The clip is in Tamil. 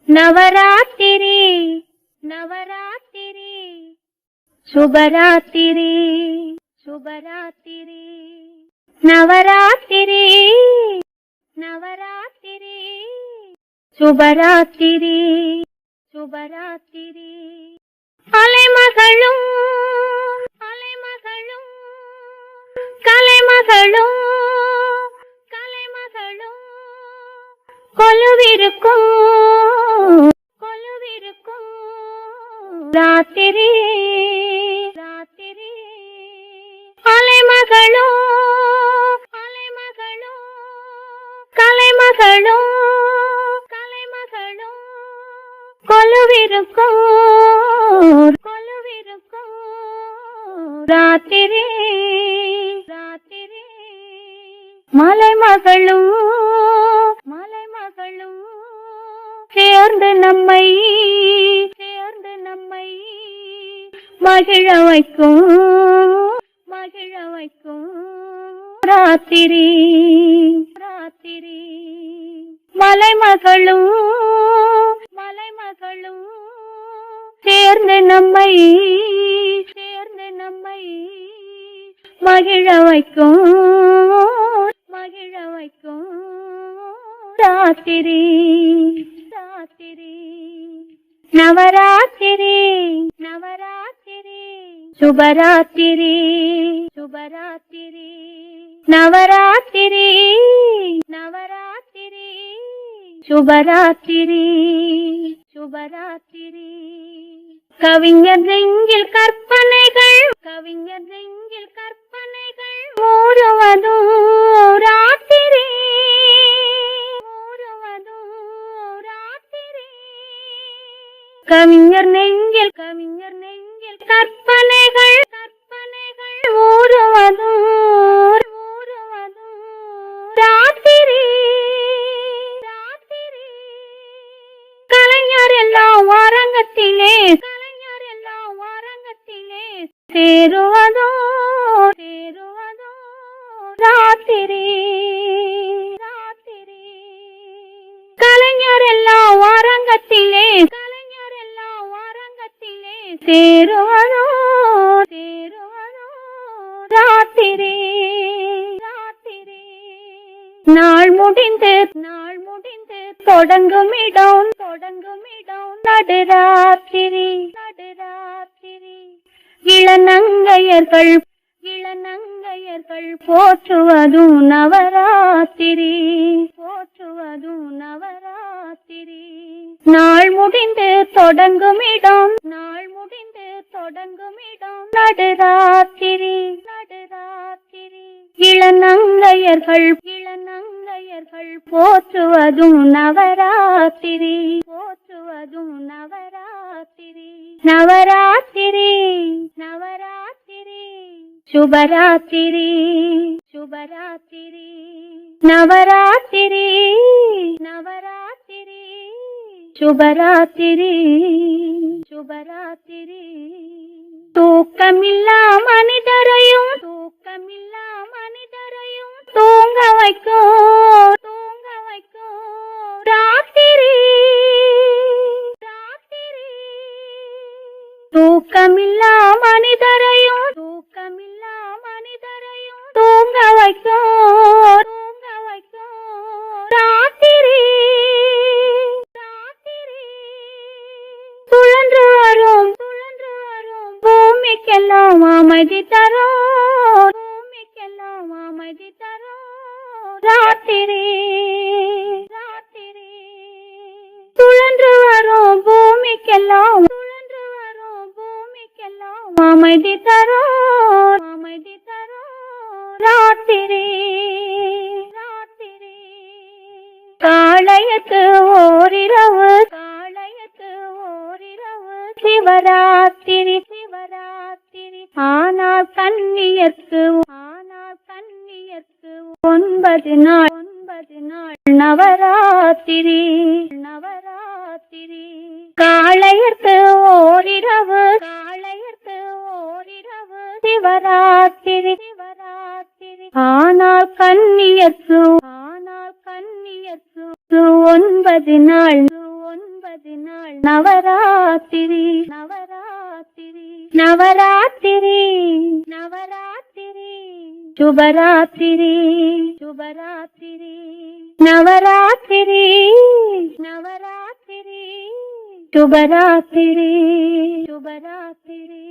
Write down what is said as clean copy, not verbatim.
நவராத்திரி நவராத்திரி சுபராத்திரி சுபராத்திரி நவராத்திரி நவராத்திரி சுபராத்திரி சுபராத்திரி அலைமகளும் அலைமகளும் கலைமகளும் கலைமகளும் கொலுவிருக்கும் கொலுவிருக்கும் ராத்திரி ராத்திரி அலைமகளும் அலைமகளும் கலைமகளும் கலைமகளும் கொலுவிருக்கும் கொலுவிருக்கும் ராத்திரி ராத்திரி மலைமகளும் மலைமகளும் சேர்ந்து நம்மை மகிழ வைக்கும் மகிழ வைக்கும் ராத்திரி ராத்திரி மலைமகளும் மலைமகளும் சேர்ந்து நம்மை மகிழ வைக்கும் மகிழ வைக்கும் ராத்திரி ராத்திரி நவராத்திரி நவராத்திரி சுபராத்திரி சுபராத்திரி நவராத்திரி நவராத்திரி சுபராத்திரி சுபராத்திரி கவிஞர் நெஞ்சில் கற்பனைகள் கவிஞர் நெஞ்சில் கற்பனைகள் மூடுவதும் ராத்திரி மூடுவதும் ராத்திரி கவிஞர் நெஞ்சில் கற்பனைகள் கற்பனைகள் மூடுவதும் ராத்திரி ராத்திரி கலைஞர் எல்லாம் அரங்கத்திலே சேருவதோ சேருவதோ ராத்திரி ராத்திரி கலைஞர் எல்லாம் அரங்கத்திலே சேருவதோ சேருவதோ ராத்திரி ராத்திரி நாள் முடிந்து தொடங்கும் இடம் நடுராத்திரி நடுராத்திரி இளநங்கையர்கள் போற்றுவதும் நவராத்திரி போற்றுவதும் நவராத்திரி நாள் முடிந்து தொடங்கும் இடம் நடுராத்திரி நடுராத்திரி இளநங்கையர்கள் போற்றுவதும் நவராத்திரி போற்றுவதும் நவராத்திரி நவராத்திரி நவராத்திரி சுபராத்திரி சுபராத்திரி நவராத்திரி நவராத்திரி சுபராத்திரி சுபராத்திரி தூக்கமில்லா மனிதரையும் தூங்க வைக்கும் ராத்திரி ராத்திரி தூக்கமில்லா மனிதரையும் தூங்க வைக்கும் ராத்திரி ராத்திரி சுழன்று வரும் பூமிக்கெல்லாம் அமைதி தரும் ராத்திரி ராத்திரி சுழன்று வரும் பூமிக்கெல்லாம் அமைதி தரும் ராத்திரி ராத்திரி காளையத்து ஓரிரவு சிவராத்திரி ஆனால் கண்ணியர்க்கு 9 நாள் நவராத்திரி நவராத்திரி காளையர்க்கு ஓரிரவு சிவராத்திரி ஆனால் கண்ணியர்க்கு 9 நாள் நவராத்திரி நவராத்திரி நவராத்திரி நவராத்திரி சுபராத்திரி சுபராத்திரி நவராத்திரி நவராத்திரி சுபராத்திரி சுபராத்திரி